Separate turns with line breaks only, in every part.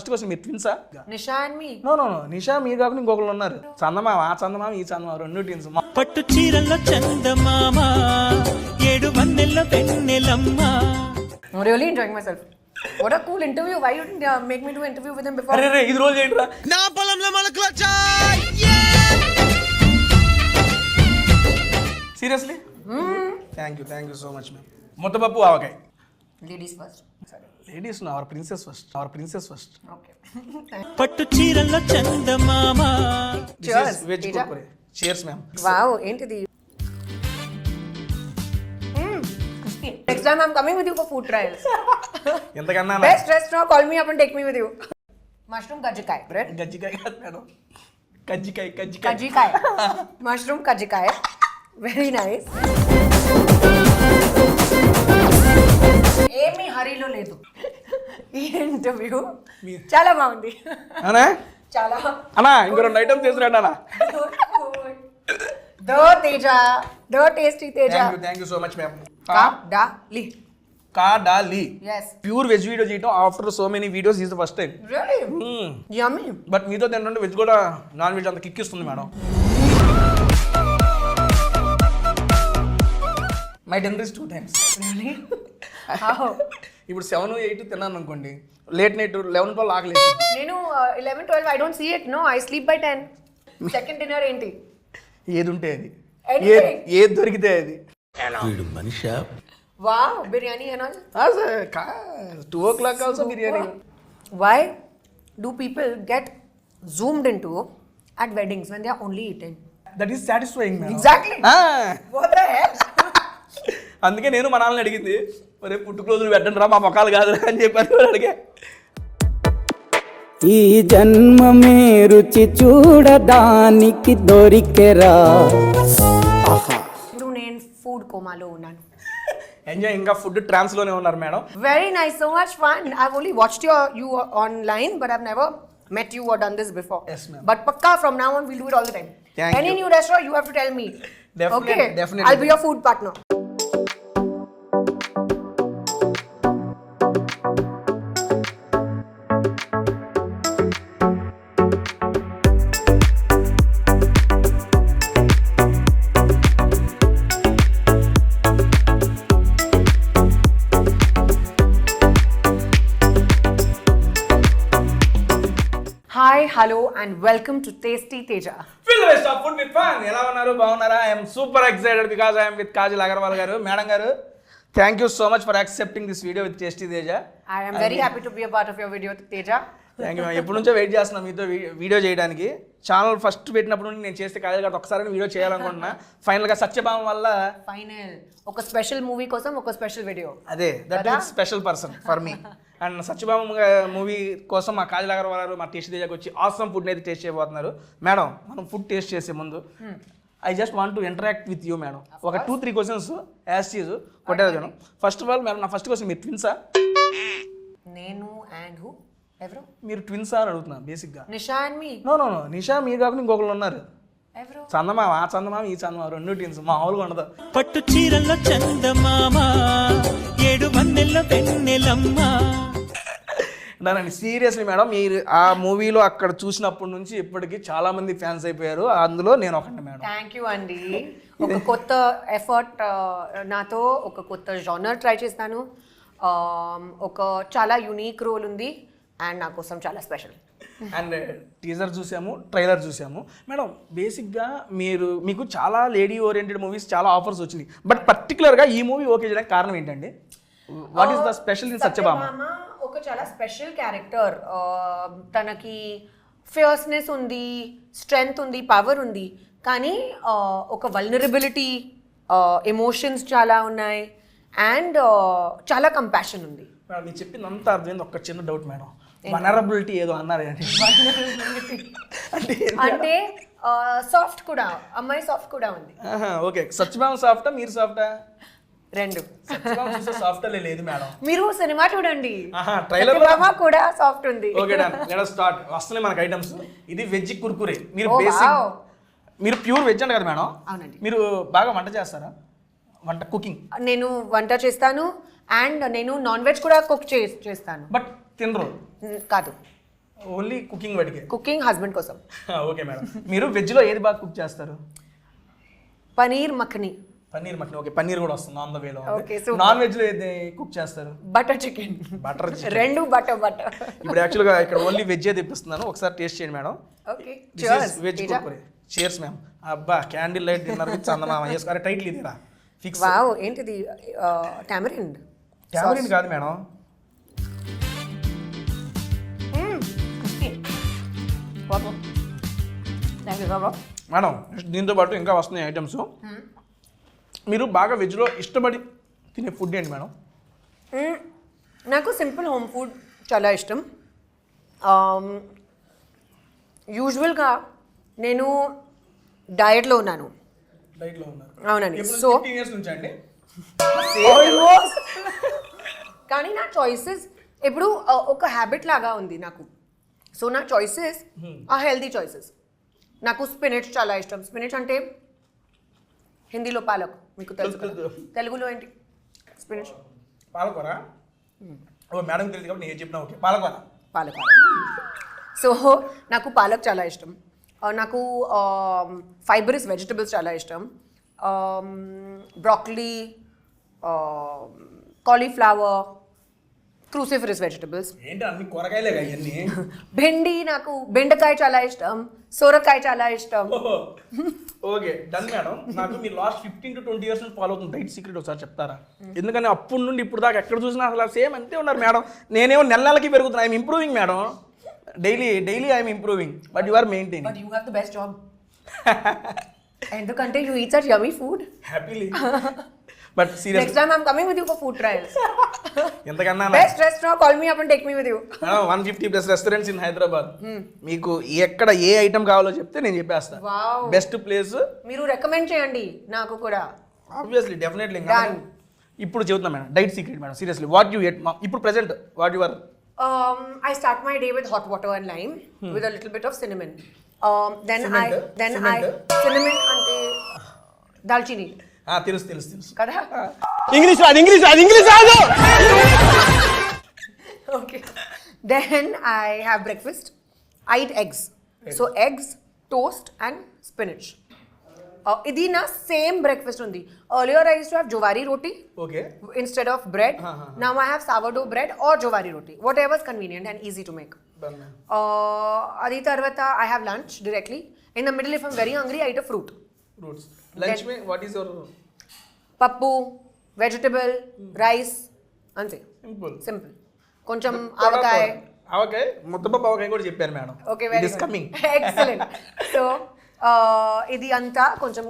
First question మీరు ట్విన్సా?
Nisha and మీ.
నో నో నో, నిషా మీరు కాకుండా ఇంకొకరు ఉన్నారు. చందమామ, ఆ చందమామ ఈ చందమామ, రెండు ట్విన్స్.
పట్టు చీరల్లో చందమామ, ఏడు వన్నెల్లో వెన్నెలమ్మ.
I'm really enjoying myself. What a cool interview. Why you didn't make me do an interview with him before?
అరే ఇది రోజు ఏంట్రా?
నా పొలంలో మొలకలు వచ్చాయి.
Seriously? Thank you so much ma'am. ముద్దపప్పు ఆవకాయ.
Ladies first.
Ladies our princess first.
Okay.
పట్టు చీరల్లో చందమామ.
Cheers.
Veg
Teja.
Kurkure. cheers ma'am.
Wow, ఏంటిది? Next time I'm coming with you for food trials.
ఎంతకన్నా
Best restaurant, call me up and take me with you. Mushroom kajjikai, right?
గజ్జికాయ కాదు madam, కజ్జికాయ.
Kajjikai. Mushroom kajjikai. Very nice. ఏమీ హరీలో లేదు ఈ interview. చాలా బాగుంది.
అనా
చాలా.
అన్నా ఇంకో 2 ఐటమ్స్ తీసుకురండి అన్న.
దో తేజ, దో tasty Teja.
Thank you so much ma'am.
Kadali.
Kadali.
Yes.
Pure veg video చేయటం after so many videos is the first time.
Really? Yummy.
But మీతో తింటుంటే వెజ్ కూడా నాన్ వెజ్ అంత కిక్ ఇస్తుంది madam. My dinner is 2 times.
Really? How?
ఇప్పుడు 7, 8 తిన్నాను అనుకోండి, late night 11, 12 ఆకలేదు.
నేను 11, 12 I don't see it. No, I sleep by 10. Second dinner ఏంటి?
ఏది ఉంటే అది,
Anything.
ఏది దొరికితే అది.
వీడు Manisha?
Wow, biryani and all.
2 o'clock also biryani.
Why do people get zoomed into at weddings when they are only eating?
That is satisfying madam.
Exactly. What the hell?
అందుకే నేను మా నాన్నని అడిగింది, మరి పుట్టుకు రోజులు పెట్టండి రా, మా మొక్కలు కాదు అని చెప్పాను. అడిగే
ఈ జన్మమే రుచి చూడడానికి దొరికెరా.
ఇప్పుడు నేను ఫుడ్ కోమాలో ఉన్నాను.
ఎంజాయ్. ఇంకా ఫుడ్ ట్రాన్స్ లోనే ఉన్నారు madam.
Very nice, so much fun. I've only watched you online, but I've never met you or done this before.
Yes, ma'am.
But pakka from now on we'll do it all the time.
Thank
Any
you.
new restaurant you have to tell me.
Definitely,
Okay.
definitely.
I'll be your food partner. Hi, hello and welcome to Tasty Teja.
Fill the best of food with fun. ఎలా ఉన్నారు? బాగున్నారా? I'm super excited because I'm with Kajal Agarwal గారు. Madam గారు, thank you so much for accepting this video with tasty Teja.
I am very happy to be a part of your video, Teja.
Thank you. ఎప్పటి నుంచో wait చేస్తున్నాం మీతో video చేయడానికి. Channel first పెట్టినప్పుడు నుండి నేను చేస్తే కాజల్ గారు ఒకసారి వీడియో చేయాలనుకుంటున్నా. ఫైనల్గా సత్యభామ వల్ల
Final. ఒక స్పెషల్ మూవీ కోసం ఒక స్పెషల్ వీడియో.
అదే that is special person for me. And Satyabhama movie కోసం మా కాజల్ అగర్వాల్ గారు మా టేస్టీ తేజకి వచ్చి ఆసమ్ ఫుడ్ అయితే టేస్ట్ చేయబోతున్నారు. మేడం, మనం ఫుడ్ టేస్ట్ చేసే ముందు I just want to interact with you madam. ఒక 2-3 క్వశ్చన్స్ యాజ్ చీజ్ కొట్టేది madam. First of all madam, నా ఫస్ట్ క్వశ్చన్, మీరు ట్విన్సా?
నేను అండ్ హూ? ఎవరు?
మీరు ట్విన్సా అని అడుగుతున్నా బేసిక్గా.
నిషా అండ్ మీ.
నో నో నో, నిషా మీరు కాకుండా ఇంకొకరు ఉన్నారు.
ఎవరు?
చందమామ, ఆ చందమామ ఈ చందమామ, రెండు ట్విన్స్. మామూలుగా ఉండదు.
పట్టు చీరల్లో చందమామ, ఏడు వన్నెల్లో వెన్నెలమ్మ.
దాని సీరియస్లీ మేడం, మీరు ఆ మూవీలో అక్కడ చూసినప్పటి నుంచి ఇప్పటికీ చాలా మంది ఫ్యాన్స్ అయిపోయారు. అందులో నేను ఒకటి మేడం.
థ్యాంక్ యూ అండి. ఒక కొత్త ఎఫర్ట్ నాతో, ఒక కొత్త జానర్ ట్రై చేస్తాను. ఒక చాలా యూనిక్ రోల్ ఉంది అండ్ నా కోసం చాలా స్పెషల్.
అండ్ టీజర్ చూసాము, ట్రైలర్ చూసాము మేడం. బేసిక్గా మీకు చాలా లేడీ ఓరియంటెడ్ మూవీస్ చాలా ఆఫర్స్ వచ్చినాయి, బట్ పర్టికులర్గా ఈ మూవీ ఓకే చేయడానికి కారణం ఏంటండి? What is the special in Satyabhama?
ఒక చాలా స్పెషల్ క్యారెక్టర్. తనకి ఫియర్స్నెస్ ఉంది, స్ట్రెంగ్త్ ఉంది, పవర్ ఉంది, కానీ ఒక వల్నరబిలిటీ, ఎమోషన్స్ చాలా ఉన్నాయి అండ్ చాలా కంపాషన్ ఉంది.
మేడం, మీరు చెప్పింది అంతా అర్థమైంది. ఒక చిన్న డౌట్ మేడం, వనరబిలిటీ ఏదో అన్నారు
అంటే సాఫ్ట్ కూడా, అమ్మాయి సాఫ్ట్ కూడా ఉంది.
ఓకే, సత్యభామ సాఫ్టా మీరు సాఫ్టా?
రెండు.
సత్యభామ చూస్తే సాఫ్ట్ లేదు మేడం.
మీరు సినిమా చూడండి,
ట్రైలర్
కూడా సాఫ్ట్ ఉంది.
Okay done, let us start. వస్తున్నాయి మనకి ఐటమ్స్. ఇది వెజ్ కుర్కురే. మీరు మీరు ప్యూర్ వెజ్ అంట కదా మేడం?
అవునండి.
మీరు బాగా వంట చేస్తారా? వంట, కుకింగ్?
నేను వంట చేస్తాను అండ్ నేను నాన్ వెజ్ కూడా కుక్ చేస్తాను.
బట్ తినరు?
కాదు,
ఓన్లీ కుకింగ్ వాటికే
కుకింగ్ హస్బెండ్ కోసం.
Okay madam. మీరు వెజ్లో ఏది బాగా కుక్ చేస్తారు?
పనీర్ మఖని.
పన్నీర్ మటన్. ఓకే, పన్నీర్ కూడా వస్తుంది ఆన్ ద వేలో.
Okay, super.
నాన్ వెజ్లో ఏది కుక్ చేస్తారు?
Butter chicken.
బటర్
రెండు బటర్.
ఇప్పుడు యాక్చువల్గా ఇక్కడ ఓన్లీ వెజ్ తెప్పిస్తున్నాను, ఒకసారి టేస్ట్ చేయండి madam.
Okay
veg Kurkure. Cheers ma'am. అబ్బా, క్యాండిల్ లైట్ డిన్నర్ విత్ చందమామ వేసుకోవాలి. టైటిల్ ఇదేరా ఫిక్స్.
వావ్, ఏంటిది? టామరిన్.
టామరిన్ కాదు మేడం. మేడం దీంతో పాటు ఇంకా వస్తున్నాయి ఐటమ్స్. మీరు బాగా వెజ్లో ఇష్టపడి తినే ఫుడ్ ఏంటి మేడం?
నాకు సింపుల్ హోమ్ ఫుడ్ చాలా ఇష్టం. యూజువల్గా నేను డయట్లో ఉన్నాను.
డైట్లో ఉన్నారు.
అవునండి.
ఎప్పుడు
సో
15 years నుంచి అండి?
కానీ నా చాయిసెస్ ఇప్పుడు ఒక హ్యాబిట్ లాగా ఉంది నాకు. సో నా చాయిసెస్ ఆ హెల్తీ చాయిసెస్. నాకు స్పినచ్ చాలా ఇష్టం. స్పినచ్ అంటే హిందీలో పాలక్, మీకు తెలుసు కదా. తెలుగులో ఏంటి స్పినచ్?
పాలకూర. ఓ మేడం తెలియదు కాబట్టి నేను చెప్పిన. ఓకే, పాలకూర.
పాలక్. సో నాకు పాలక్ చాలా ఇష్టం. నాకు ఫైబరస్ వెజిటబుల్స్ చాలా ఇష్టం. Broccoli, cauliflower, cruciferous vegetables.
ఏంటి అన్ని కూరగాయలే ఇవన్నీ?
బెండి, నాకు బెండకాయ చాలా ఇష్టం. సొరకాయ చాలా ఇష్టం.
Okay, done madam. నాకు మీరు లాస్ట్ 15 to 20 years నుంచి ఫాలో అవుతుంది డైట్ సీక్రెట్ ఒకసారి చెప్తారా? ఎందుకని అప్పటి నుండి ఇప్పుడు దాకా ఎక్కడ చూసినా అసలు సేమ్ అంతే ఉన్నారు మేడం. నేనేమో నెలకి పెరుగుతున్నా. I'm improving madam. Daily I'm improving, but you are maintaining.
But you have the best job. ఎందుకంటే you eat such yummy food.
Happily. But serious,
next time I'm coming with you for food trials.
ఎంతకన్నా
best restaurant, call me up and take me with you.
150+ restaurants in Hyderabad. మీకు ఎక్కడ ఏ item కావాలో చెప్తే నేను చెప్పేస్తాను.
Wow.
Best place
మీరు recommend చేయండి నాకు కూడా.
Obviously, definitely.
Done.
ఇప్పుడు చెబుతున్నా madam diet secret madam. Seriously, what you eat ఇప్పుడు present what your?
I start my day with hot water and lime with a little bit of cinnamon. Then
Cement?
I cinnamon ante dalchini
తెలుసు
kada.
English రాదు.
Okay. Then I have breakfast. I eat eggs. So eggs, toast and spinach. Idi na same breakfast undi. Earlier I used to have jowari roti
okay.
instead of bread. Now I have sourdough bread or jowari roti, whatever is convenient and easy to make.
Done ma'am.
Adi tarvata I have lunch directly. In the middle, if I'm very hungry, I eat a fruit.
Fruits. Lunch May what is your?
Pappu, vegetable, rice, ante.
Simple.
Koncham avakaya.
ఆవకాయ, ముద్దపప్పు ఆవకాయ కూడా చెప్పారు madam.
Okay, very
it is
good.
Coming.
Excellent. So, idi anta koncham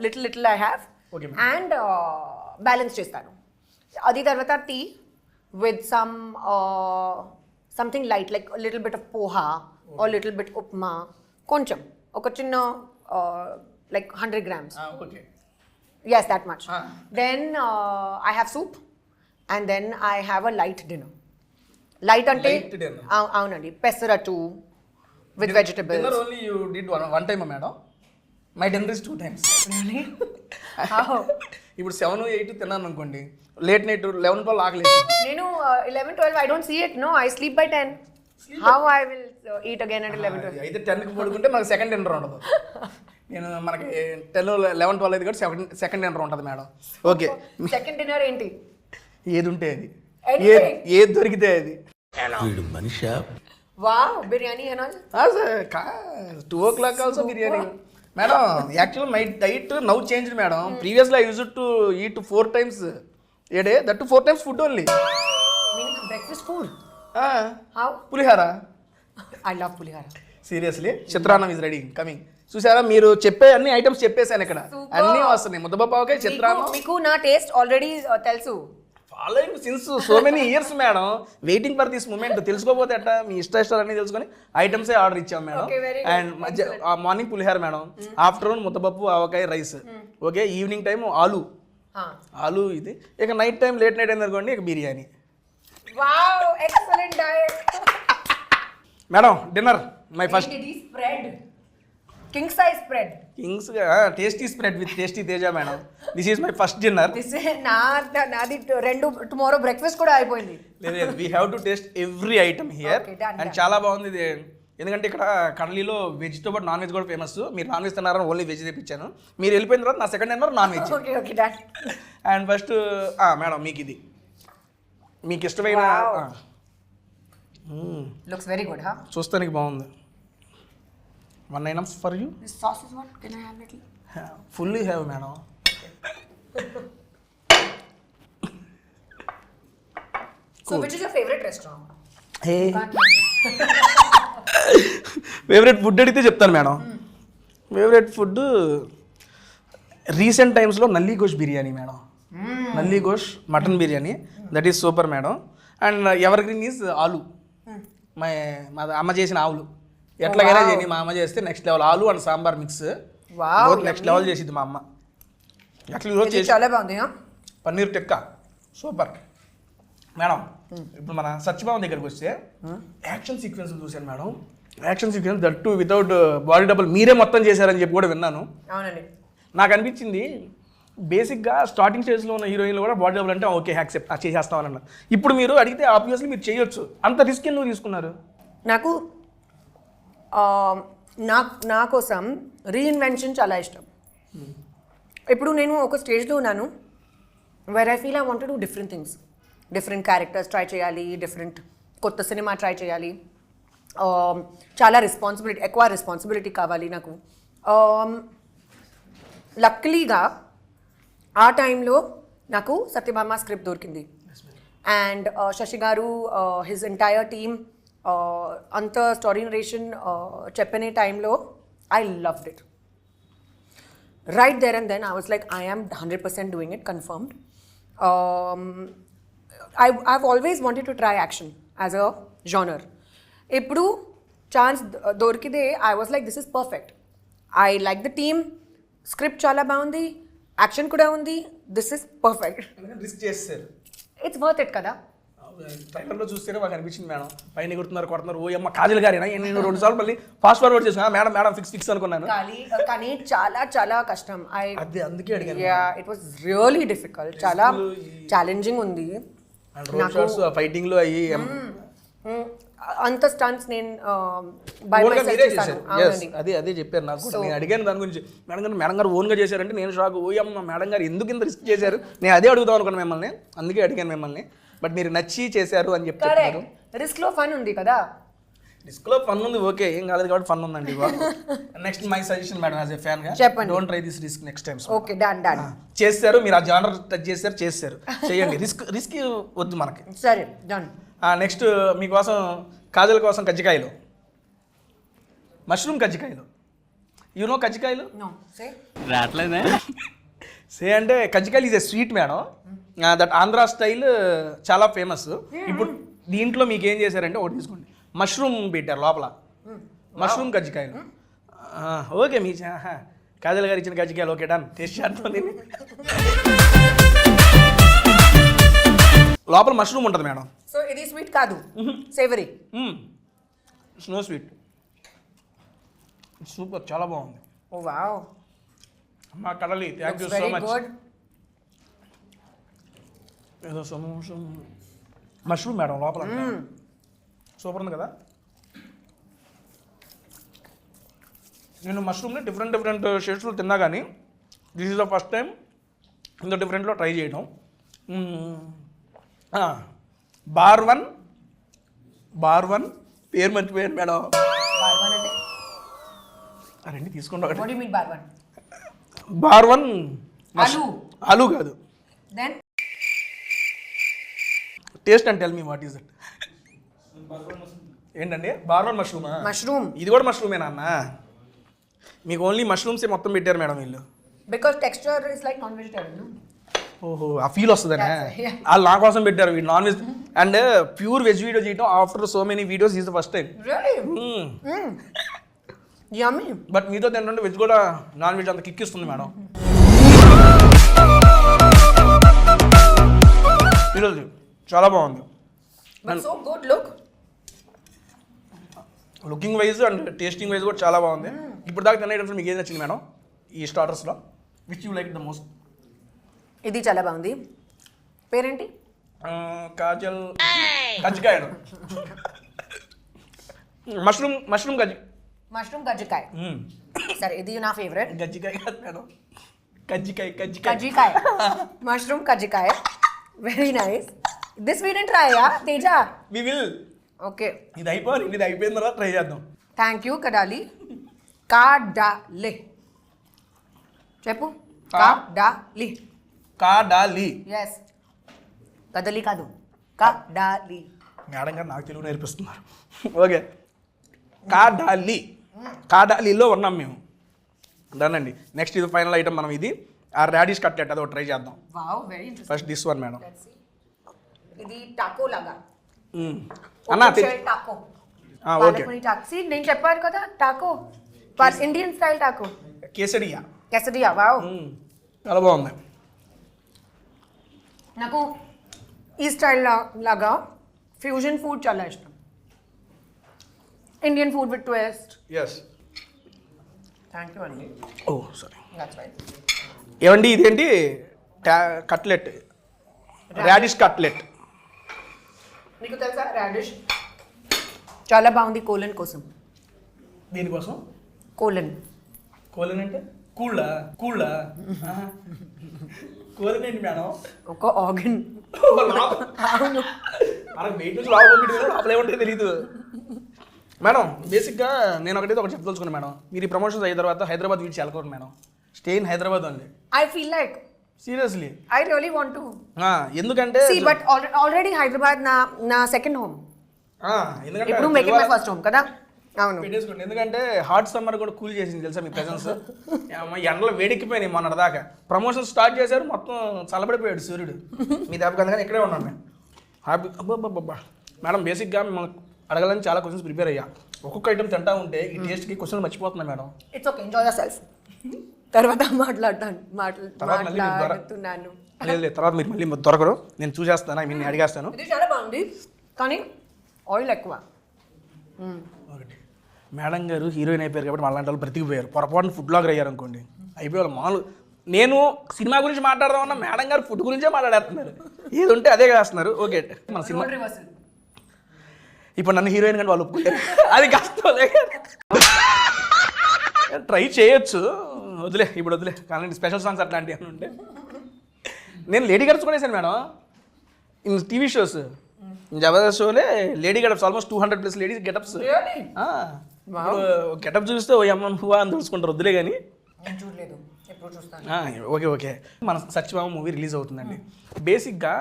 little I have.
Okay, ma'am.
And balance chestanu. Adi tarvata tea with something light, like a little bit of poha or little bit upma. Koncham. Oka chinna like 100 grams.
Okay.
Yes, that much. Then I have soup and then I have a light dinner. Light ante
Light dinner.
avunandi pesaratu with vegetables.
Dinner only you did one time madam. My dinner is 2 times.
Really? How?
ఇప్పుడు 7, 8 తిన్నాను అనుకోండి, late night 11, 12 ఆకలి.
Nenu 11, 12 I don't see it. No, I sleep by 10. How I will eat again at 11, 12?
అయితే 10కి పడుకుంటే మనకి second dinner ఉండదు. నేను మనకి 10, 11, 12 అయితే కూడా సెకండ్ డిన్నర్ ఉంటుంది madam. Okay,
Second dinner enti?
ఏది ఉంటే అది,
Anything.
ఏది దొరికితే అది.
వీడు Manisha?
Wow, biryani and all?
2 o'clock also biryani madam. Actual my diet now changed madam. Previously I used to eat 4 times a day, that too 4 times food only.
Meaning breakfast food?
Ah,
How?
Pulihora.
I love pulihara.
Seriously, చిత్రాన్నం is ready coming. చూసారా, మీరు చెప్పే అన్ని items చెప్పేశాను ఇక్కడ. అన్నీ వస్తున్నాయి. ముద్దపప్పు ఆవకాయ, చిత్రాన్నం.
మీకు నా టేస్ట్ ఆల్రెడీ తెలుసు.
Following since so many years madam. Waiting for this moment. తెలుసుకోపోతే అట్ట మీ ఇష్టాలు అన్నీ తెలుసుకొని ఐటమ్సే ఆర్డర్ ఇచ్చాం madam.
Okay, very good.
And morning పులిహార మేడం, ఆఫ్టర్నూన్ ముద్దపప్పు ఆవకాయ రైస్. ఓకే, ఈవినింగ్ టైం ఆలు ఇది. ఇక నైట్ టైం లేట్ నైట్ అయింది అనుకోండి, ఇక biryani.
Wow, excellent diet.
Madam dinner my first.
It is spread. King size spread.
Kings tasty spread with tasty Teja madam. This is my first dinner.
నాది 2 tomorrow breakfast కూడా అయిపోయింది.
లేదు we have to taste every item here.
Okay, done,
and
done.
చాలా బాగుంది ఇది. ఎందుకంటే ఇక్కడ కర్లీలో వెజ్తో పాటు నాన్ వెజ్ కూడా ఫేమస్. మీరు నాన్ వెజ్ తిన్నారని ఓన్లీ వెజ్ తెప్పించాను. మీరు వెళ్ళిపోయిన తర్వాత నా second dinner non veg.
Okay okay done.
And first madam మీకు ఇది మీకు ఇష్టమైన
Wow. Looks very good.
చూస్తానికి బాగుంది. 1 items for you.
This sauce is what can I have little?
Fully have madam.
So which is your favourite restaurant?
Favourite food అడిగితే చెప్తాను madam. Favourite food recent టైమ్స్లో nalli gosht biryani madam. Nalli gosht mutton biryani that is super madam. And evergreen is aloo. మా అమ్మ చేసిన ఆవులు ఎట్లాగైనా చేయని మా అమ్మ చేస్తే next level. Aloo and sambar mix next level చేసిద్ది మా అమ్మ. అట్లా ఈరోజు చేసి
చాలా బాగుంది.
Paneer tikka super madam. ఇప్పుడు మన సత్యభామ దగ్గరికి వస్తే యాక్షన్ సీక్వెన్స్ చూశాను madam. Action sequence that to without body double మీరే మొత్తం చేశారని చెప్పి కూడా విన్నాను.
అవునండి.
నాకు అనిపించింది బేసిక్గా స్టార్టింగ్ స్టేజ్లో ఉన్న హీరోయిన్లు కూడా బాడీ డబుల్ అంటే ఓకే యాక్సెప్ట్ చేసేస్తామని అన్నారు. ఇప్పుడు మీరు అడిగితే ఆబ్వియస్లీ మీరు చేయొచ్చు. అంత రిస్క్ ఎందుకు తీసుకున్నారు?
నాకు నా కోసం రీఇన్వెన్షన్ చాలా ఇష్టం. ఇప్పుడు నేను ఒక స్టేజ్లో ఉన్నాను where I feel I want to do different things. Different characters try చేయాలి, డిఫరెంట్ కొత్త సినిమా ట్రై చేయాలి. చాలా ఎక్కువ రెస్పాన్సిబిలిటీ కావాలి నాకు. లక్కలీగా ఆ టైంలో నాకు సత్యభామ స్క్రిప్ట్ దొరికింది. And Sasi garu his entire team అంత స్టోరీ నరేషన్ చెప్పిన టైంలో I loved it. Right there and then I was like I am 100% doing it confirmed. I've always wanted to try action as a genre. ఇప్పుడు chance దొరికితే I was like this is perfect. I like the team, script చాలా బాగుంది, action కూడా ఉంది. This is perfect.
Risk చేస్తారు.
It's worth it కదా.
ట్రైలర్లో చూస్తేనే మాకు అనిపించింది మేడం. పైన కొడుతున్నారు ఓ అమ్మ కాజల్ గారి. నేను 2 సార్లు మళ్ళీ ఫాస్ట్ ఫార్వర్డ్ చేసిన మేడం ఫిక్స్ అనుకున్నాను.
కానీ చాలా చాలా కష్టం.
అదే అందుకే అడిగాను.
It was really difficult. చాలా ఛాలెంజింగ్ ఉంది.
ఫైటింగ్ లో అయ్యి
అంత స్టంట్స్ నేను
అదే చెప్పారు నాకు. నేను అడిగాను దాని గురించి. మేడం గారు ఓన్గా చేశారంటే నేను షాక్. ఓయమ్మ మేడం గారు ఎందుకు ఇంత రిస్క్ చేశారు, నేను అదే అడుగుదాం అనుకున్నాను మిమ్మల్ని. అందుకే అడిగాను మిమ్మల్ని. బట్ మీరు నచ్చి చేశారు అని చెప్తారు.
రిస్క్ లో ఫన్ ఉంది కదా.
రిస్క్ లో ఫన్ ఉంది, ఓకే, ఏం కాలేదు కాబట్టి ఫన్ ఉందండి. Next my suggestion madam as a fan గా
చెప్పండి.
Don't try this risk next time.
Okay done done.
చేస్తారు మీరు, ఆ జానర్ టచ్ చేశారు చేయండి. రిస్క్ వద్దు మనకి.
సరే డన్.
నెక్స్ట్ మీకోసం కాజల్ కోసం కజ్జికాయలు, మష్రూమ్ కజ్జికాయలు. యూనో కజ్జికాయలు
రావట్లేదే.
సే అంటే కజ్జికాయలు is a sweet madam. That Andhra style చాలా ఫేమస్. ఇప్పుడు దీంట్లో మీకు ఏం చేశారంటే ఒకటి తీసుకోండి, మష్రూమ్ పెట్టారు లోపల. మష్రూమ్ కజ్జికాయలు. ఓకే మీ కాజల్ గారు ఇచ్చిన కజ్జికాయలు ఓకే డన్. టేస్ట్ చేస్తాం దీన్ని. లోపల మష్రూమ్ ఉంటుంది మేడం.
సో ఇది స్వీట్ కాదు, సేవరీ.
Snow sweet. సూపర్, చాలా బాగుంది.
ఓ వావ్.
మా కడలి థ్యాంక్ యూ సో మచ్. ఏదో మష్రూమ్ మేడం లోపల సూపర్ ఉంది కదా. నేను మష్రూమ్ని డిఫరెంట్ షేడ్స్లో తిన్నా కానీ this is the first time ఇంత డిఫరెంట్లో ట్రై చేయడం. బార్ వన్ పేరు మర్చిపోయాను మేడం. రండి తీసుకోండి ఒకటి. బార్ వన్ ఆలు కాదు.
Then
taste and tell me what is that. ఏంటండి బార్ వన్ మష్రూమ్. ఇది కూడా మష్రూమేనా అన్న? మీకు ఓన్లీ మష్రూమ్సే మొత్తం పెట్టారు మేడం వీళ్ళు.
Because texture is like non vegetarian.
ఓహో, ఆ ఫీల్ వస్తుందనే వాళ్ళు నా కోసం పెట్టారు. వీళ్ళు non veg and pure veg video చేయడం after so many videos is the first time.
Yummy.
But మీతో తింటుంటే వెజ్ కూడా నాన్ వెజ్ అంత కిక్ ఇస్తుంది మేడం. ఈరోజు చాలా బాగుంది.
So good looking
wise and tasting wise కూడా చాలా బాగుంది. ఇప్పుడు దాకా తిన్న ఐటమ్స్ మీకు ఏది నచ్చింది మేడం ఈ స్టార్టర్స్లో which you like the most?
ఇది చాలా బాగుంది. పేరేంటి?
కాజల్ కజ్జికాయ మష్రూమ్
కజ్జికాయ. సరే, ఇది నా ఫేవరెట్.
గజ్జికాయ కాదు మేడం, కజ్జికాయ.
కజ్జికాయ. మష్రూమ్ కజ్జికాయ. Very nice. This we didn't try Teja.
We will.
Okay,
ఇది అయిపోయిన తర్వాత ట్రై చేద్దాం.
Thank you కడాలి. కాడాలి చెప్పు. కాడాలి.
కాడాలి.
ఎస్, కదలి కాదు, కాడాలి.
మేడం గారు నాకు తెలుగు నేర్పిస్తున్నారు. ఓకే, కాడాలిలో ఉన్నాం మేము. దానండి నెక్స్ట్ ఇది ఫైనల్ ఐటమ్. మనం ఇది ఆ రాడిష్ కట్లెట్ అది ఒకటి ట్రై చేద్దాం.
Wow, very interesting.
First this one madam.
ఇది టాకో లాగా.
అన్నా
టాకో.
ఓకే,
నేను చెప్పాను కదా, Taco Indian style Taco.
కేసడియా.
Wow,
చాలా బాగుంది.
నాకు ఈ స్టైల్ లాగా ఫ్యూజన్ ఫుడ్ చాలా ఇష్టం. Indian food with twist.
Yes.
Thank you అండి.
Oh sorry. ఏమండి ఇదేంటి కట్లెట్, రాడిష్ కట్లెట్.
మీకు తెలుసా రాడిష్ చాలా బాగుంది కోలన్ కోసం.
దీనికోసం
కోలన్
అంటే కూళ్ళ కోలన్ ఏంటి మేడం?
ఒక ఆర్గన్. అవును,
మనకు వెయిట్ నుంచి లోపల ఏముంటే తెలీదు మేడం. బేసిక్గా నేను ఒకటి చెప్పదలుచుకున్నాను మేడం. మీరు ఈ ప్రమోషన్స్ అయిన తర్వాత హైదరాబాద్ వీచి వెళ్ళకూడదు madam. Stay in Hyderabad only.
I feel like
seriously
I really want to.
ఎందుకంటే
బట్ ఆల్రెడీ హైదరాబాద్ నా సెకండ్ హోమ్.
ఎందుకంటే
ఇప్పుడు make it my first home కదా. అవును,
పెట్టేసుకోండి. ఎందుకంటే హాట్ సమ్మర్ కూడా కూల్ చేసింది తెలుసా మీ ప్రెజెన్స్. ఎండలో వేడెక్కిపోయినాయి మొన్నటి దాకా. ప్రమోషన్ స్టార్ట్ చేశారు, మొత్తం చల్లబడిపోయాడు సూర్యుడు. మీ దెబ్బకి అందుకని ఇక్కడే ఉన్నాను నేను హ్యాపీ. అబ్బా మేడం, బేసిక్గా మిమ్మల్ని అడగాలని చాలా క్వశ్చన్స్ ప్రిపేర్ అయ్యా. ఒక్కొక్క ఐటమ్ తింటా ఉంటే ఈ టేస్ట్కి క్వశ్చన్ మర్చిపోతున్నా madam.
It's okay, enjoy yourself. తర్వాత మాట్లాడుతున్నాను.
లేదు, తర్వాత మీరు మళ్ళీ దొరకరు. నేను చూసేస్తాను, నేను అడిగేస్తాను.
ఇది చాలా బాగుంది కానీ ఆయిల్ ఎక్కువ.
ఒకటి మేడం గారు హీరోయిన్ అయిపోయారు కాబట్టి వాళ్ళంటి వాళ్ళు బ్రతికిపోయారు. పొరపాటున ఫుడ్ బ్లాగర్ అయ్యారు అనుకోండి, అయిపోయారు మామూలు. నేను సినిమా గురించి మాట్లాడదామన్నా మేడం గారు ఫుడ్ గురించే మాట్లాడేస్తున్నారు. ఏది ఉంటే అదే చేస్తున్నారు. ఓకే, మన సినిమా ఇప్పుడు నన్ను హీరోయిన్ కానీ వాళ్ళు ఒప్పుకుంటారు, అది కష్టం. ట్రై చేయొచ్చు, వదిలే ఇప్పుడు వదిలే. కానీ స్పెషల్ సాంగ్స్ అట్లాంటివి అని ఉంటే నేను లేడీ గడప్స్ కొనేసాను madam. In TV shows Jabardasth షోలే lady getups almost 200+ ladies getups. Getup చూస్తే ఓ అమ్మ నువ్వా అని తెలుసుకుంటారు. వద్దులే కానీ. ఓకే, మన సత్యభామ మూవీ రిలీజ్ అవుతుందండి. బేసిక్గా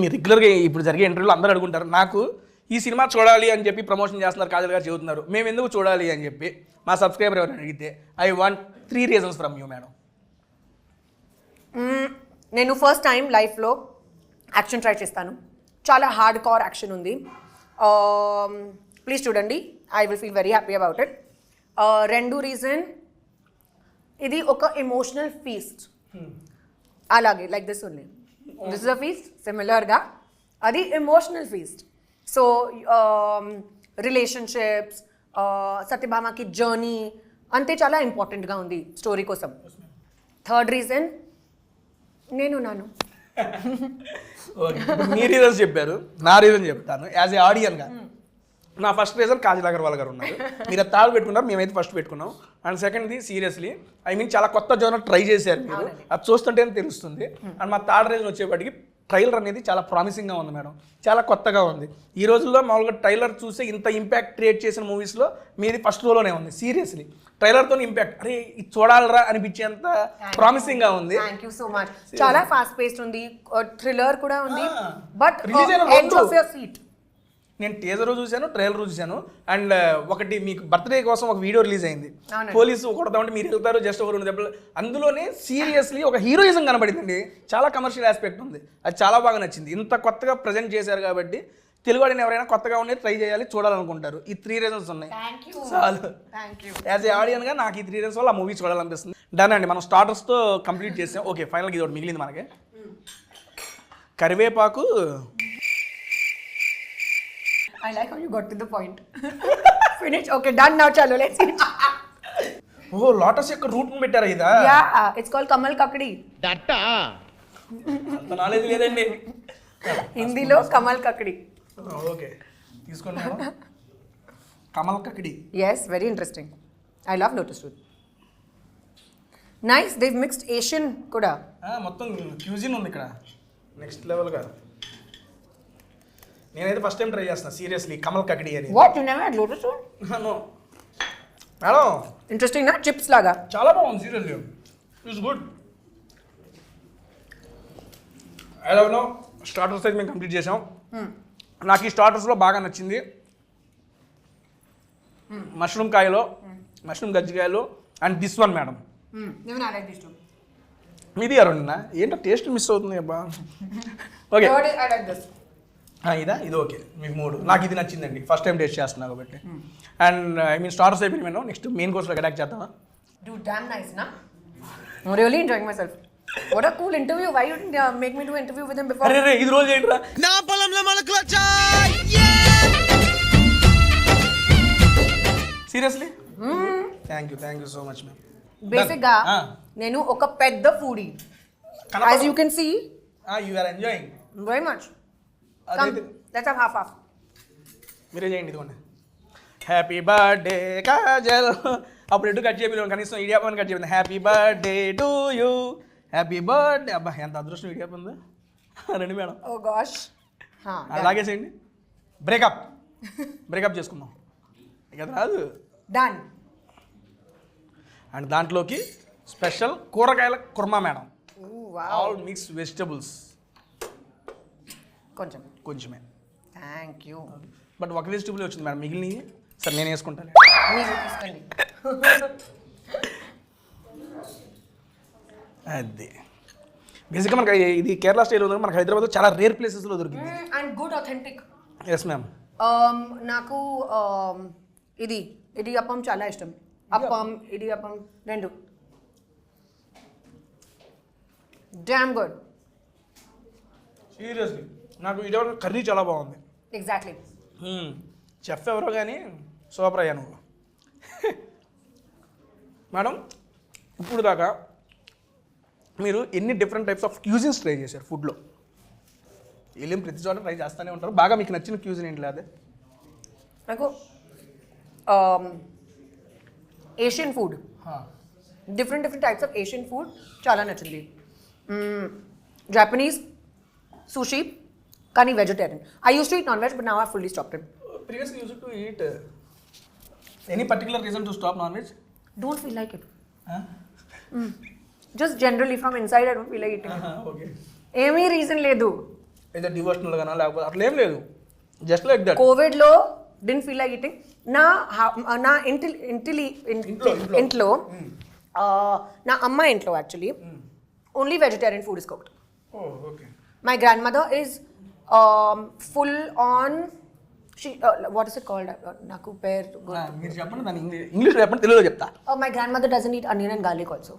మీరు రెగ్యులర్గా ఇప్పుడు జరిగే ఇంటర్వ్యూలో అందరూ అడుగుంటారు, నాకు ఈ సినిమా చూడాలి అని చెప్పి ప్రమోషన్ చేస్తున్నారు, కాజల్ గారు చెబుతున్నారు, మేము ఎందుకు చూడాలి అని చెప్పి మా సబ్స్క్రైబర్ ఎవరైనా అడిగితే I want 3 reasons from you madam.
నేను ఫస్ట్ టైం లైఫ్లో యాక్షన్ ట్రై చేస్తాను. చాలా హార్డ్ కోర్ యాక్షన్ ఉంది. ప్లీజ్ చూడండి, I will feel very happy about it. రెండో రీజన్, ఇది ఒక ఎమోషనల్ ఫీస్ట్. అలాగే like this only, this is a feast. సిమిలర్గా అది ఎమోషనల్ ఫీస్ట్. సో రిలేషన్షిప్స్, సత్యభామకి జర్నీ అంతే చాలా ఇంపార్టెంట్గా ఉంది స్టోరీ కోసం. థర్డ్ రీజన్, నేను నాను.
మీ రీజన్స్ చెప్పారు, నా రీజన్ చెప్తాను. యాజ్ ఏ ఆడియన్గా నా ఫస్ట్ రీజన్ కాజల్ అగర్వాల్ గారు ఉన్నారు. మీరు అది థర్డ్ పెట్టుకున్నారు, మేమైతే ఫస్ట్ పెట్టుకున్నాం. అండ్ సెకండ్ది సీరియస్లీ చాలా కొత్త జోనర్ ట్రై చేశారు మీరు, అది చూస్తుంటేనే తెలుస్తుంది. అండ్ మా థర్డ్ రీజన్ వచ్చేప్పటికి ట్రైలర్ అనేది చాలా ప్రామిసింగ్గా ఉంది మేడం, చాలా కొత్తగా ఉంది. ఈ రోజుల్లో మామూలుగా ట్రైలర్ చూస్తే ఇంత ఇంపాక్ట్ క్రియేట్ చేసిన మూవీస్లో మీది ఫస్ట్ రోలోనే ఉంది. సీరియస్లీ ట్రైలర్తో ఇంపాక్ట్, అరే ఇది చూడాలరా అనిపించేంత ప్రామిసింగ్గా ఉంది.
Thank you so much. చాలా ఫాస్ట్ పేస్డ్ ఉంది, థ్రిల్లర్ కూడా ఉంది. But
release
of your seat.
నేను టీజర్ చూశాను, ట్రైలర్ చూశాను. అండ్ ఒకటి మీకు బర్త్డే కోసం ఒక వీడియో రిలీజ్ అయింది. పోలీసు కొడతామంటే మీరు వెళ్తారు జస్ట్ ఒక 2 దెబ్బలు. అందులోనే సీరియస్లీ ఒక హీరోయిజం కనబడిందండి. చాలా కమర్షియల్ ఆస్పెక్ట్ ఉంది, అది చాలా బాగా నచ్చింది. ఇంత కొత్తగా ప్రజెంట్ చేశారు కాబట్టి తెలుగు వాడిని ఎవరైనా కొత్తగా ఉండేది ట్రై చేయాలి, చూడాలనుకుంటారు. ఈ 3 reasons ఉన్నాయి చాలు. యాజ్ ఏ ఆడియన్గా నాకు ఈ 3 reasons వల్ల ఆ మూవీ చూడాలనిపిస్తుంది. డన్ అండి, మనం స్టార్టర్స్తో కంప్లీట్ చేసాం. ఓకే, ఫైనల్గా ఇది ఒకటి మిగిలింది మనకి. కరివేపాకు.
I like how you got to the point. Finish. Okay, done now. Chalo, let's eat.
Oh lotus యొక్క రూట్ పెట్టారా ఇదా?
Yeah it's called kamal kakdi.
అంత నాలెడ్జ్ లేదండి.
హిందీలో కమల్ కకడి.
ఓకే తీసుకోండి madam. Kamal kakdi.
Yes, very interesting. I love lotus root. Nice, they've mixed Asian kuda.
మొత్తం cuisine ఉంది ఇక్కడ నెక్స్ట్ లెవెల్గా. నేనైతే ఫస్ట్ టైం ట్రై చేస్తున్నా సీరియస్లీ కమల్ కకడి అని.
What, you never had lotus root?
No madam
Interesting na, chips laga.
చాలా బాగుంది seriously. It's good. I love no starters అయితే మేము కంప్లీట్ చేసాం. నాకు ఈ స్టార్టర్స్లో బాగా నచ్చింది మష్రూమ్ కాయలో, మష్రూమ్ గజ్జికాయలు and this one madam.
Even I like these two.
మీది అరుణ్నా ఏంటో టేస్ట్ మిస్ అవుతుంది అబ్బా. Okay
Third is I like this.
ఇదా ఇది ఓకే మీకు 3. నాకు ఇది నచ్చిందండి ఫస్ట్ టైం టేస్ట్ చేస్తున్నా కాబట్టి. అండ్ ఐ మీన్ స్టార్టర్స్ అయిపోయింది మేము. నెక్స్ట్ మెయిన్ కోర్స్లో అటాక్ చేద్దామా?
Dude, damn nice na. I'm really enjoying myself. What a cool interview. Why you didn't make me do interview with him before?
అరే రే ఇది రోజు ఏంట్రా?
నా పొలంలో మొలకలు
seriously thank you so much ma'am.
Basic ga nenu oka pedda foodie. As you can see,
you are enjoying
very much. Come,
అదైతే
let's have half.
మీరే చేయండి ఇదిగోండి. Happy birthday Kajal. అప్పుడు ఎటు కట్ చేయలేదు కనీసం ఇడియాపని కట్ చేయలేదు. Happy birthday to you, happy birthday. అబ్బా ఎంత అదృష్టం ఇడియాప ఉంది. రండి మేడం
Oh gosh.
లాగేసేయండి. బ్రేకప్ చేసుకుందాం ఇక రాదు.
Done.
అండ్ దాంట్లోకి స్పెషల్ కూరగాయల korma madam.
Ooh, wow.
All mix vegetables కొంచెమే.
Thank you.
బట్ ఒక వెజిటబుల్ వచ్చింది మేడం, మిగిలినవి సరే నేను వేసుకుంటాను.
మీరు తీసుకోండి.
అది బేసిక్గా మనకి ఇది కేరళ స్టైల్ ఉంది. మనకి హైదరాబాద్లో చాలా రేర్ ప్లేసెస్లో దొరికింది.
And good authentic.
Yes ma'am.
నాకు ఇది ఇడియప్పం చాలా ఇష్టం. అప్పం ఇడియప్పం రెండు. Damn good.
సీరియస్లీ నాకు ఇటీవల కర్రీ చాలా బాగుంది.
ఎగ్జాక్ట్లీ.
చెఫ్ ఎవరో కానీ సూపర్ అయ్యా నువ్వు. మేడం ఇప్పుడు దాకా మీరు ఎన్ని different types of cuisines try చేశారు ఫుడ్లో? వెళ్ళి ప్రతి చోట ట్రై చేస్తూనే ఉంటారు. బాగా మీకు నచ్చిన క్యూజిన్ ఏంటి? అదే
నాకు Asian food, different types of Asian food చాలా నచ్చింది. జాపనీస్ sushi కానీ vegetarian. I use to eat non veg but now I fully stopped it.
Previously used to eat. Any particular reason to stop non veg?
Don't feel like it. Just generally from inside I don't feel like eating.
Okay.
ఏమీ reason లేదు.
ఏదో devotional గానా లేకపోతే అట్లా ఏం లేదు, just like that.
కోవిడ్లో didn't feel like eating. నా ఇంట్లో నా అమ్మ ఇంట్లో actually only vegetarian food is cooked.
Okay.
My grand mother is full on what is it called? నాకు పేరు.
మీరు చెప్పండి దాన్ని ఇంగ్లీష్లో చెప్పండి, తెలుగులో చెప్తా.
My grand mother doesn't eat onion and garlic also.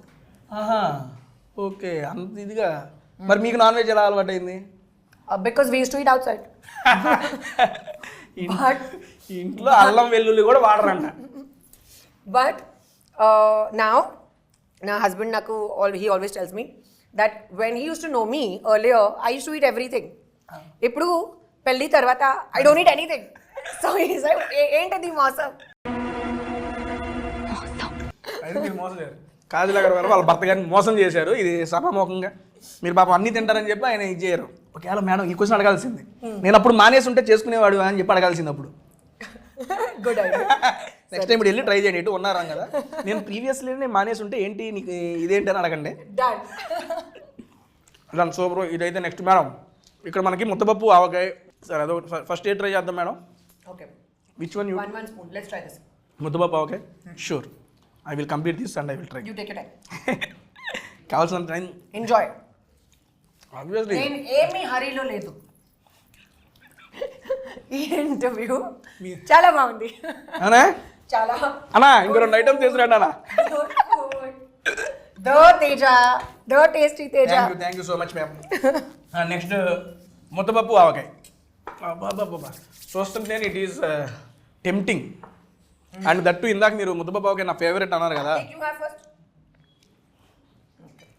Okay అంత ఇదిగా. మరి మీకు నాన్ వెజ్ ఎలా అలవాటు అయింది?
Because we use to eat out side. But
ఇంట్లో అల్లం వెల్లుల్లి కూడా వాడరంట.
బట్ నౌ నా హస్బెండ్ నాకు he always tells me that when he used to know me earlier I used to eat everything. ఇప్పుడు పెళ్ళి తర్వాత I don't eat anything. So he's like ఏంటది మోసం?
అయితే మీరు మోసం చేశారు. కాజల్ అగర్వాల్ వాళ్ళ భర్త గారిని మోసం చేశారు. ఇది సభాముఖంగా మీరు పాపం అన్నీ తింటారని చెప్పి ఆయన ఇది చేయరు. ఒకవేళ మేడం ఈ క్వశ్చన్ అడగాల్సింది, నేను అప్పుడు మానేసి ఉంటే చేసుకునేవాడు అని చెప్పి అడగాల్సింది అప్పుడు.
Good idea.
నెక్స్ట్ టైం ఇప్పుడు వెళ్ళి ట్రై చేయండి. ఇటు ఉన్నారా కదా, నేను ప్రీవియస్లీ నేను మానేసి ఉంటే ఏంటి నీకు ఇదేంటి అని అడగండి.
డన్.
సో బ్రో ఇదైతే నెక్స్ట్ మేడం ఇక్కడ మనకి ముద్దపప్పు ఆవకాయ. సరే అదో ఫస్ట్ ఏ ట్రై చేద్దాం madam.
Okay.
Which one you?
one spoon. Let's try this.
ముద్దపప్పు ఆవకాయ. Sure I will complete this and I will try.
You take your time.
కావాల్సిన టైం
Enjoy.
ఆబ్వియస్లీ.
నేను ఏమీ హరీలో లేదు. ఈ ఇంటర్వ్యూ చాలా బాగుంది.
అనా
చాలా.
అన్నా ఇంకో 2 ఐటమ్స్ చేసిరండి అన్న.
దో తేజ, దో tasty Teja.
Thank you so much ma'am. Next ముద్దపప్పు ఆవకాయ. బాబా చూస్తుంటే it is tempting. And that ఇందాక మీరు ముద్దబాబుకి నా ఫేవరెట్ అన్నారు కదా.
You have first. Okay.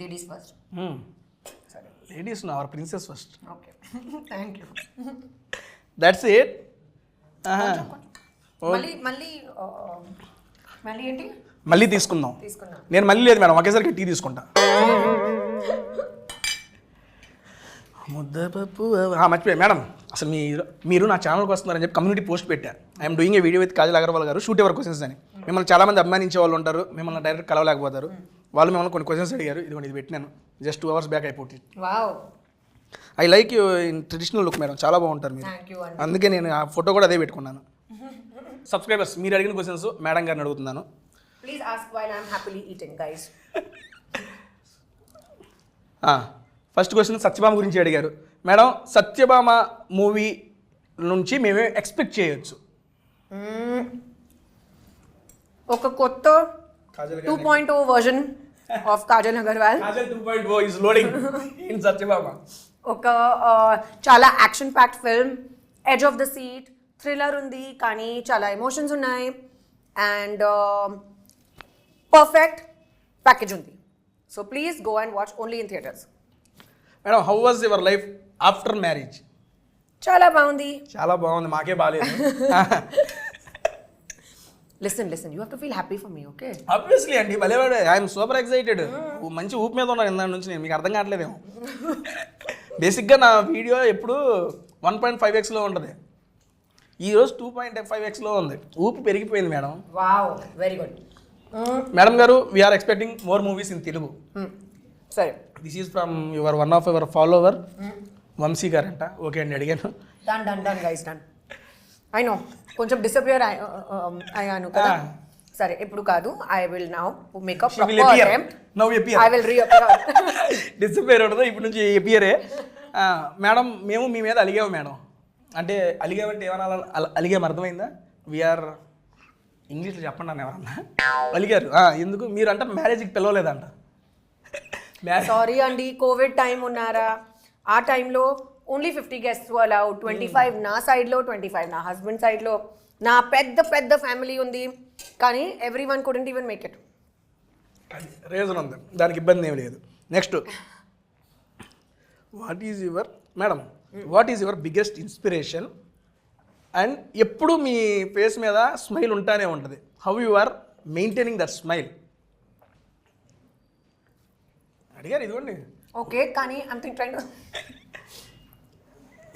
Ladies first.
Ladies our princess first.
Okay. Thank you.
That's it.
మళ్ళీ ఏంటి
మళ్ళీ తీసుకుందాం.
తీసుకున్నా.
నేను మళ్ళీ లేదు మేడం, ఒకేసారికి టీ తీసుకుంటా. ముద్దపప్పు మర్చిపోయా మేడం, అసలు మీరు నా ఛానల్కి వస్తున్నారని చెప్పి కమ్యూనిటీ పోస్ట్ పెట్టారు. I'm doing a video with Kajal Agarwal గారు, షూట్ ఎవర్ క్వశ్చన్స్ అని. మిమ్మల్ని చాలామంది అభిమానించే వాళ్ళు ఉంటారు, మిమ్మల్ని డైరెక్ట్ కలవలేకపోతారు. వాళ్ళు మిమ్మల్ని కొన్ని క్వశ్చన్స్ అడిగారు, ఇదిగోండి ఇది పెట్టినాను, జస్ట్ 2 hours బ్యాక్ అయిపోతుంది.
Wow,
I like you in traditional look madam, చాలా బాగుంటారు మీరు.
థ్యాంక్ యూ అండి.
అందుకే నేను ఆ ఫోటో కూడా అదే పెట్టుకున్నాను. సబ్స్క్రైబర్స్ మీరు అడిగిన క్వశ్చన్స్ మేడం గారిని అడుగుతున్నాను.
Please ask while I am happily eating guys.
First question Satyabhama గురించి అడిగారు మేడం. సత్యభామ మూవీ నుంచి మేమే ఎక్స్పెక్ట్ చేయొచ్చు?
ఒక కొత్త 2.0 version of Kajal Agarwal.
Kajal 2.0 is loading in Satyabhama.
ఒక చాలా action packed film, edge of the seat, thriller ఉంది కానీ చాలా ఎమోషన్స్ ఉన్నాయి, అండ్ పర్ఫెక్ట్ ప్యాకేజ్ ఉంది. So please go and watch only in theatres.
Madam, how was your life after marriage?
చాలా బాగుంది.
చాలా బాగుంది, మాకే బాగాలేదు.
Listen you have to feel happy for me, okay?
Obviously అండి, భలేవాడు. I'm super excited. మంచి ఊపు మీద ఉన్నాను ఇందా నుంచి నేను, మీకు అర్థం కావట్లేదేమో. బేసిక్గా నా వీడియో ఎప్పుడు 1.5x ఉంటుంది, ఈరోజు 2.5x ఉంది. ఊపు పెరిగిపోయింది madam.
Wow, very good.
Madam గారు, we are expecting more movies in Telugu.
సరే,
this is from your one of your follower Vamshi గారంట. ఓకే అండి, అడిగాను.
Done guys, done. I know కొంచెం డిసపియర్ అయ్యాను కదా. సరే, ఇప్పుడు కాదు, I will now make a proper attempt.
Now appear.
I will reappear.
Disappear ఉండదు, ఇప్పుడు నుంచి అపియరే. మేడం, మేము మీ మీద అలిగాము మేడం. అంటే అలిగామంటే ఏమన్నా అలిగాము అర్థమైందా? వీఆర్ ఇంగ్లీష్లో చెప్పండి అని ఎవరన్నా అలిగారు. ఎందుకు మీరు అంటే మ్యారేజ్కి పిలవలేదంట.
సారీ అండి, కోవిడ్ టైం ఉన్నారా, ఆ టైంలో ఓన్లీ 50 guests అలౌడ్. 25 నా సైడ్లో, 25 నా హస్బెండ్ సైడ్లో. నా పెద్ద ఫ్యామిలీ ఉంది, కానీ every one couldn't even make it.
Reason ఉంది, దానికి ఇబ్బంది ఏమి లేదు. Next, what is your biggest inspiration? And ఎప్పుడు మీ ఫేస్ మీద స్మైల్ ఉంటానే ఉంటుంది. How you are maintaining that smile అడిగారు. ఇదిగోండి.
ఓకే, కానీ ట్రైన్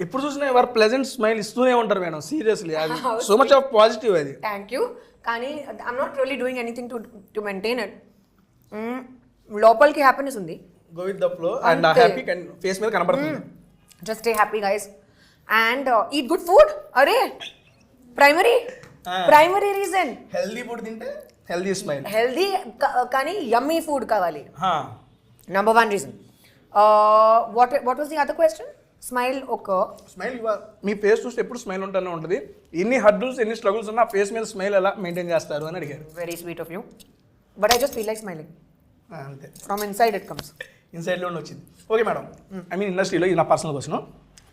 ఎప్పుడు చూసినా ఎవరు ప్లెజెంట్ స్మైల్ ఇస్తూనే ఉంటారు మేడం. సీరియస్లీ, అది సో మచ్ ఆఫ్ పాజిటివ్. అది
థ్యాంక్ యూ, కానీ I'm not really doing anything to maintain it. లోపలికి హ్యాపీనెస్ ఉంది.
Go with the flow and happy face మీద కనబడుతుంది.
Just stay happy guys and eat good food. అరే, primary reason.
Healthy food తింటే healthy smile.
Healthy కానీ యమ్మీ food కావాలి. Number 1 reason. What was the other question? Smile.
Smile. Me face చూస్తే ఎప్పుడు smile ఉంటూనే ఉంటుంది. ఎన్ని హర్డల్స్, ఎన్ని స్ట్రగుల్స్ ఉన్నా ఫేస్ మీద స్మైల్ ఎలా మెయింటైన్ చేస్తారు అని అడిగారు.
Very sweet of you. But I just feel like smiling.
అంతే,
From inside it comes.
ఇన్సైడ్లోనే వచ్చింది. ఓకే మేడం, ఐ మీన్ ఇండస్ట్రీలో ఇది నా పర్సనల్ క్వశ్చన్.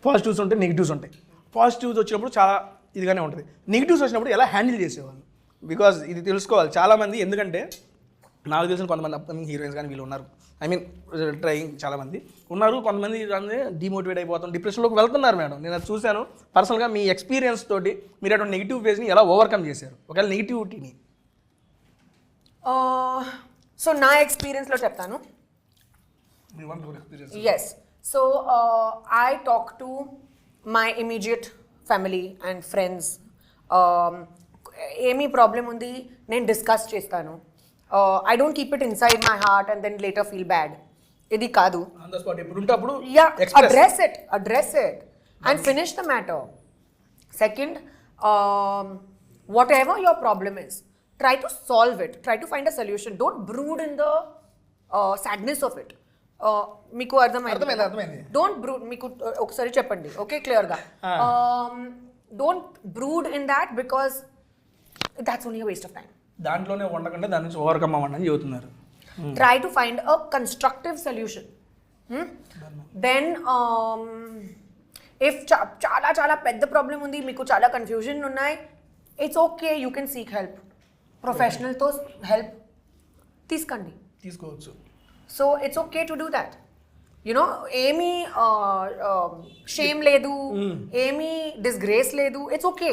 పాజిటివ్స్ ఉంటాయి, నెగిటివ్స్ ఉంటాయి. పాజిటివ్స్ వచ్చినప్పుడు చాలా ఇదిగానే ఉంటుంది, నెగిటివ్స్ వచ్చినప్పుడు ఎలా హ్యాండిల్ చేసేవాళ్ళు? బికాజ్ ఇది తెలుసుకోవాలి చాలామంది. ఎందుకంటే నాకు తెలిసిన కొంతమంది అప్కమింగ్ హీరోయిన్స్ కానీ వీళ్ళు ఉన్నారు, ఐ మీన్ ట్రైయింగ్ చాలామంది ఉన్నారు. కొంతమంది డిమోటివేట్ అయిపోతాం, డిప్రెషన్లోకి వెళ్తున్నారు మేడం. నేను అది చూశాను పర్సనల్గా. మీ ఎక్స్పీరియన్స్ తోటి మీరు అటువంటి నెగిటివ్ ఫేజ్ని ఎలా ఓవర్కమ్ చేశారు, ఒకవేళ నెగిటివిటీని?
సో నా ఎక్స్పీరియన్స్లో చెప్తాను. Yes. So I talk to my immediate family and friends. ఏమీ ప్రాబ్లం ఉంది నేను డిస్కస్ చేస్తాను. I don't keep it inside my heart and then later feel bad. ఇది కాదు.
On the spot ఎప్పుడు ఉంటే అప్పుడు
address it and finish the matter. Second, whatever your problem is, try to solve it. Try to find a solution. Don't brood in the sadness of it. మీకు అర్థమైంది. Don't brood. మీకు ఒకసారి చెప్పండి, okay, క్లియర్గా. Don't brood in that because that's only waste of time.
దాంట్లోనే ఉండకుండా దాని నుంచి ఓవర్కమ్ అవ్వండి అని చెబుతున్నారు.
Try to find a constructive solution. Then if చాలా పెద్ద ప్రాబ్లం ఉంది, మీకు చాలా కన్ఫ్యూజన్ ఉన్నాయి, it's okay, you can seek help. ప్రొఫెషనల్తో హెల్ప్ తీసుకోండి.
తీసుకోవచ్చు.
So it's okay to do that. You know ఏమీ షేమ్ లేదు, ఏమీ డిస్గ్రేస్ లేదు. It's okay.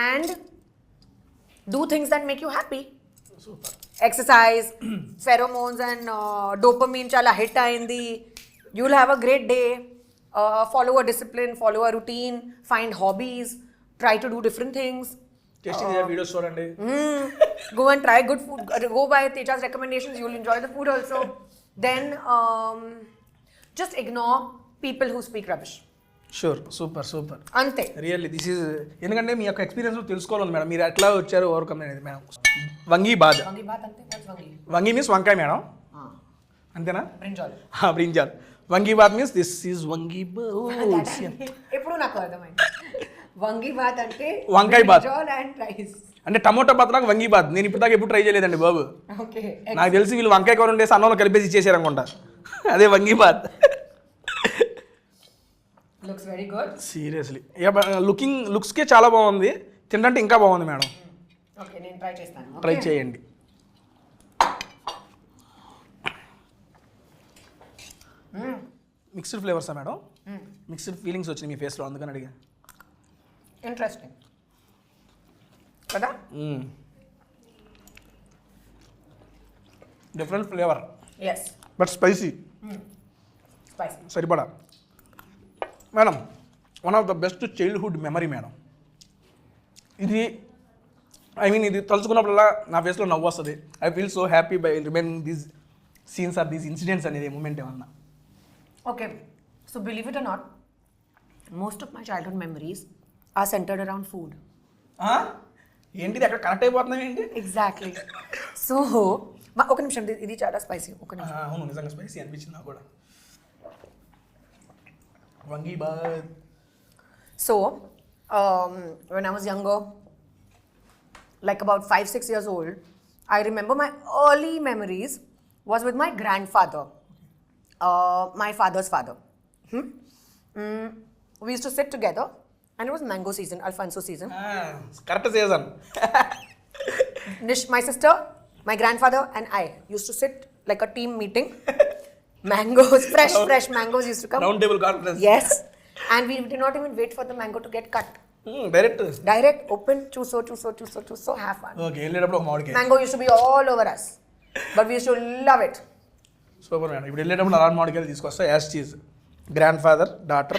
And do things that make you happy.
Super.
Exercise, pheromones and dopamine చాలా hit అయింది. You will have a great day. Follow a discipline, follow a routine, find hobbies, try to do different things.
Tasty videos చూడండి.
Go and try good food. Go by Teja's recommendations, you will enjoy the food also. Then just ignore people who speak rubbish.
Sure. Super super.
అంతే.
Really this is, ఎందుకంటే మీ యొక్క experience తెలుసుకోవాలి madam. మీరు ఎట్లా వచ్చారు overcome అనేది madam. వంగి బాద్.
వంగి బాత్ అంటే what's వంగి?
వంగి మీన్స్ వంకాయ మేడం, అంతేనా?
బ్రింజాల్.
బ్రింజాల్. వంగి బాత్ మీన్స్ దిస్ ఈజ్ వంగి బాత్.
ఇప్పుడు నాకు అర్థమైంది. వంగి బాత్ అంటే
వంకాయ బాత్.
Brinjal and rice.
అంటే టమోటా బాత్ నాకు వంగి బాత్. నేను ఇప్పుడు దాకా ఎప్పుడు ట్రై చేయలేదండి బాబు.
ఓకే.
నాకు తెలిసి వీళ్ళు వంకాయ కూర ఉండేసి అన్నంలో కలిపేసి ఇచ్చేసారు అనుకుంటా. అదే vangi bath.
Looks very good.
Seriously లుక్స్కే చాలా బాగుంది. తింటే ఇంకా బాగుంది మేడం.
ఓకే, నేను ట్రై చేస్తాను.
ట్రై చేయండి. మిక్స్డ్ ఫ్లేవర్సా మేడం? మిక్స్డ్ ఫీలింగ్స్ వచ్చినాయి మీ ఫేస్లో, అందుకని అడిగా.
ఇంట్రెస్టింగ్ కదా?
Different flavour
yes,
but spicy.
Spicy.
సరిపడా madam. One of the best childhood memory madam ఇది. ఇది తలుచుకున్నప్పుడల్లా నా ఫేస్లో నవ్వు వస్తుంది. I feel so happy by remaining these scenes or these incidents అనేది మూమెంట్ ఏమన్నా.
Okay, so believe it or not, most of my childhood memories are centered around food.
ఏంటిది అక్కడ కనెక్ట్ అయిపోతున్నాయి ఏంటి?
Exactly. So, ఒక నిమిషం, ఇది చాలా స్పైసీ. ఒక నిమిషం.
అవును, నిజంగా స్పైసీ అనిపించింది నాకు కూడా. వంగి bath.
So, when I was younger, like about 5-6 years old, I remember my early memories was with my grandfather. My father's father. We used to sit together, and it was mango season, Alfonso season.
Correct season.
My sister, my grandfather, and I used to sit like a team meeting. Mangoes, fresh mangoes used to come.
Round table conference.
Yes, and we did not even wait for the mango to get cut.
Direct
open, choose, have fun.
Okay, వెళ్ళేటప్పుడు ఒక మామిడికాయ.
Mango used to be all over us, but we used to love it.
Super madam. ఇప్పుడు వెళ్ళేటప్పుడు అలాంటి మామిడికాయలు తీసుకొస్తా. యాస్ చీజ్ grandfather daughter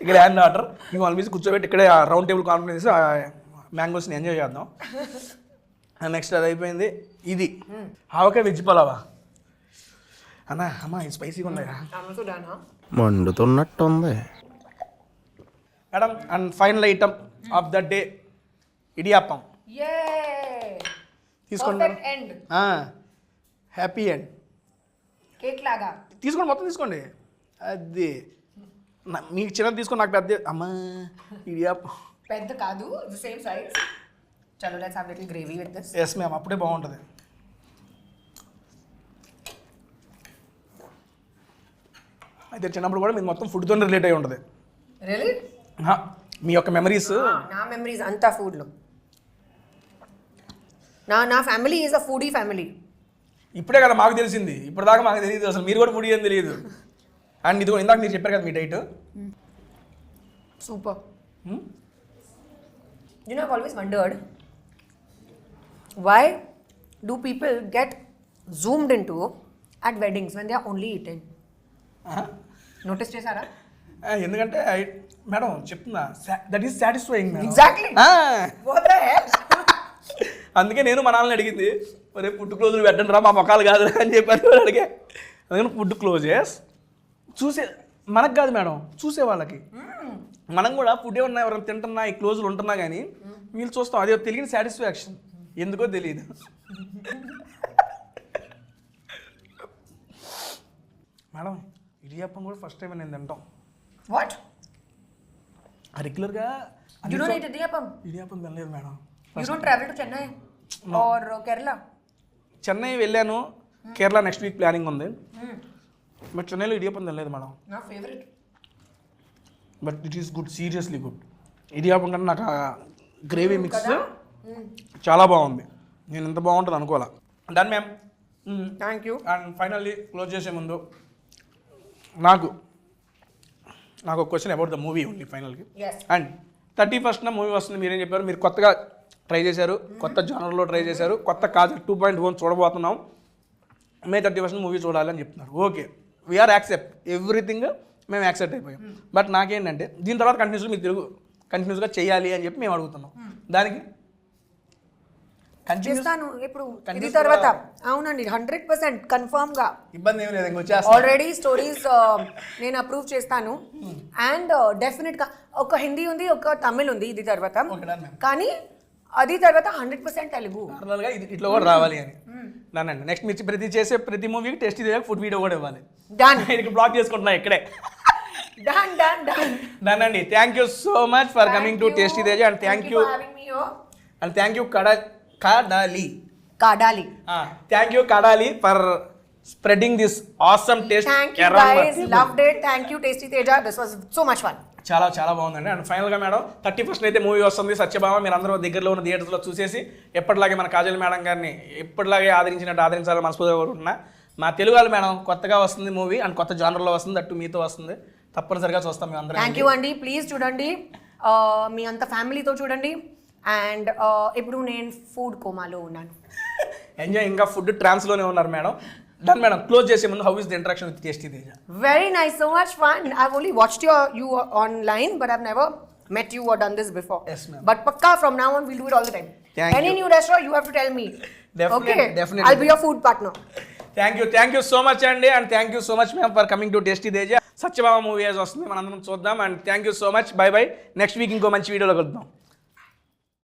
granddaughter మేము వాళ్ళ మీద కూర్చోబెట్టి ఇక్కడే రౌండ్ టేబుల్ కాన్ఫరెన్స్ మ్యాంగోస్ని ఎంజాయ్ చేద్దాం. నెక్స్ట్ అది అయిపోయింది. ఇది ఆవకాయ వెజ్ పలావా అమ్మా, ఇది స్పైసీగా ఉన్నాయా?
మండుతున్నట్టుంది
madam. And final item of the day idiyappam. తీసుకోండి. Happy end.
కేక్ లాగా
తీసుకోండి, మొత్తం తీసుకోండి. అది మీకు చిన్నది తీసుకోండి, నాకు పెద్ద. అమ్మా, ఇడియాప్పం
పెద్ద కాదు, సేమ్ సైజ్. చలో, let's have little gravy with this.
Yes ma'am, అప్పుడే బాగుంటుంది. అయితే చిన్నప్పుడు కూడా మీరు మొత్తం ఫుడ్తో రిలేట్ అయి ఉంటుంది.
రియల్లీ?
మీ యొక్క మెమరీస్.
నా మెమరీస్ అంతా ఫుడ్లో. నా family is a foodie family.
ఇప్పుడే కదా మాకు తెలిసింది, ఇప్పుడు దాకా మాకు తెలియదు అసలు. మీరు కూడా ఫుడీ అని తెలియదు. అండ్ ఇది కూడా ఇందాక మీరు చెప్పారు కదా మీ diet.
Super. You know, I've always wondered, why do people get zoomed into at weddings when they are only eating? Notice చేశారా?
ఎందుకంటే మేడం చెప్తున్నా, that is satisfying.
Exactly. What the heck?
అందుకే నేను మా నాన్నని అడిగింది, మరి ఫుడ్ క్లోజులు పెట్టండి రా, మా మొక్కలు కాదు అని చెప్పారు. అడిగే అందుకని ఫుడ్ క్లోజెస్ చూసే మనకు కాదు మేడం, చూసే వాళ్ళకి. మనం కూడా ఫుడ్ ఏమన్నా ఎవరైనా తింటున్నా, ఈ క్లోజులు ఉంటున్నా కానీ వీళ్ళు చూస్తాం. అదే తెలియని సాటిస్ఫాక్షన్, ఎందుకో తెలియదు. మేడం, ఇడియాప్పం కూడా ఫస్ట్ టైం నేను తింటాం.
What?
రెగ్యులర్గా
You don't eat idiyappam?
Idiyappam తినలేదు madam.
You don't travel to Chennai or Kerala?
Chennai వెళ్ళాను, కేరళ నెక్స్ట్ వీక్ ప్లానింగ్ ఉంది. బట్ చెన్నైలో ఇడియాప్పం తినలేదు మేడం.
నా favourite.
But it is good, seriously good. Idiyappam కన్నా నాకు గ్రేవీ మిక్స్ చాలా బాగుంది. నేను ఇంత బాగుంటుంది అనుకోవాలా. Done ma'am.
Thank you.
And finally close చేసే ముందు నాకు ఒక క్వశ్చన్ అబౌట్ ద మూవీ ఉంది ఫైనల్కి.
Yes.
అండ్ 31st మూవీ వస్తుంది, మీరేం చెప్పారు? మీరు కొత్తగా ట్రై చేశారు, కొత్త జానర్లో ట్రై చేశారు, కొత్త కాజల్ 2.1 చూడబోతున్నాం, May 31st మూవీ చూడాలని చెప్తున్నారు. ఓకే, వీఆర్ యాక్సెప్ట్ ఎవ్రీథింగ్, మేము యాక్సెప్ట్ అయిపోయాం. బట్ నాకేంటంటే దీని తర్వాత కంటిన్యూస్గా చేయాలి అని చెప్పి మేము అడుగుతున్నాం. దానికి
చేస్తాను ఇప్పుడు ఇది తర్వాత. అవునండి, 100% కన్ఫర్మ్ గా.
ఇబ్బంది ఏమి లేదు, ఇంకొచ్చేస్తా.
ఆల్రెడీ స్టోరీస్ నేను అప్రూవ్ చేస్తాను. అండ్ డెఫినెట్ గా ఒక హిందీ ఉంది, ఒక తమిళ్ ఉంది ఇది తర్వాత.
Okay, done, ma'am.
కానీ అది తర్వాత 100% తెలుగు.
నార్మల్గా ఇది ఇట్లా కూడా రావాలి అని దానండి. నెక్స్ట్ మీరు చేసే ప్రతి మూవీకి టేస్ట్ ఇదే ఫుడ్ వీడియో కూడా ఇవ్వాలి.
డన్
నేను బ్లాక్ చేసుకుంటున్నా ఇక్కడే.
డన్ డన్ డన్
డన్ అండి. Thank you so much for coming to tasty Teja. And thank you Kadali. Thank you Kadali for spreading this awesome taste.
Thank you guys, loved it. Thank you Tasty Teja, this was so much fun.
చాలా చాలా బాగుందండి. And ఫైనల్గా madam 31st అయితే movie వస్తుంది సత్యభామ. మీరు అందరూ దగ్గరలో ఉన్న థియేటర్స్లో చూసేసి ఎప్పటిలాగే మన కాజల్ మేడం గారిని ఎప్పటిలాగే ఆదరించినట్టు ఆదరించాలని మనస్ఫూర్తిగా కోరుకుంటున్నా. మా తెలుగు వాళ్ళు మేడం కొత్తగా వస్తుంది మూవీ, అండ్ కొత్త జానర్లో వస్తుంది, అట్టు మీతో వస్తుంది, తప్పనిసరిగా చూస్తాం మేము అందరం.
థ్యాంక్ యూ అండి. ప్లీజ్ చూడండి, మీ అంత ఫ్యామిలీతో చూడండి. అండ్ ఇప్పుడు నేను ఫుడ్ కోమాలో ఉన్నాను.
ఎంజాయ్. ఇంకా ఫుడ్ ట్రాన్స్లోనే ఉన్నారు మేడం. Done madam. క్లోజ్ చేసే ముందు how is the interaction with tasty Teja?
Very nice, so much fun. I've only watched you online, but I've never met you or done this before.
Yes, ma'am.
But pakka from now on we'll do it all the time. Any new restaurant you have to tell me.
Definitely,
Okay,
definitely.
I'll be your food partner.
Thank you so much అండి. And thank you so much ma'am for coming to tasty Teja. Satyabhama movie వస్తుంది, మనందరం చూద్దాం. And thank you so much. Bye bye. Next week ఇంకో మంచి వీడియోలో కలుద్దాం.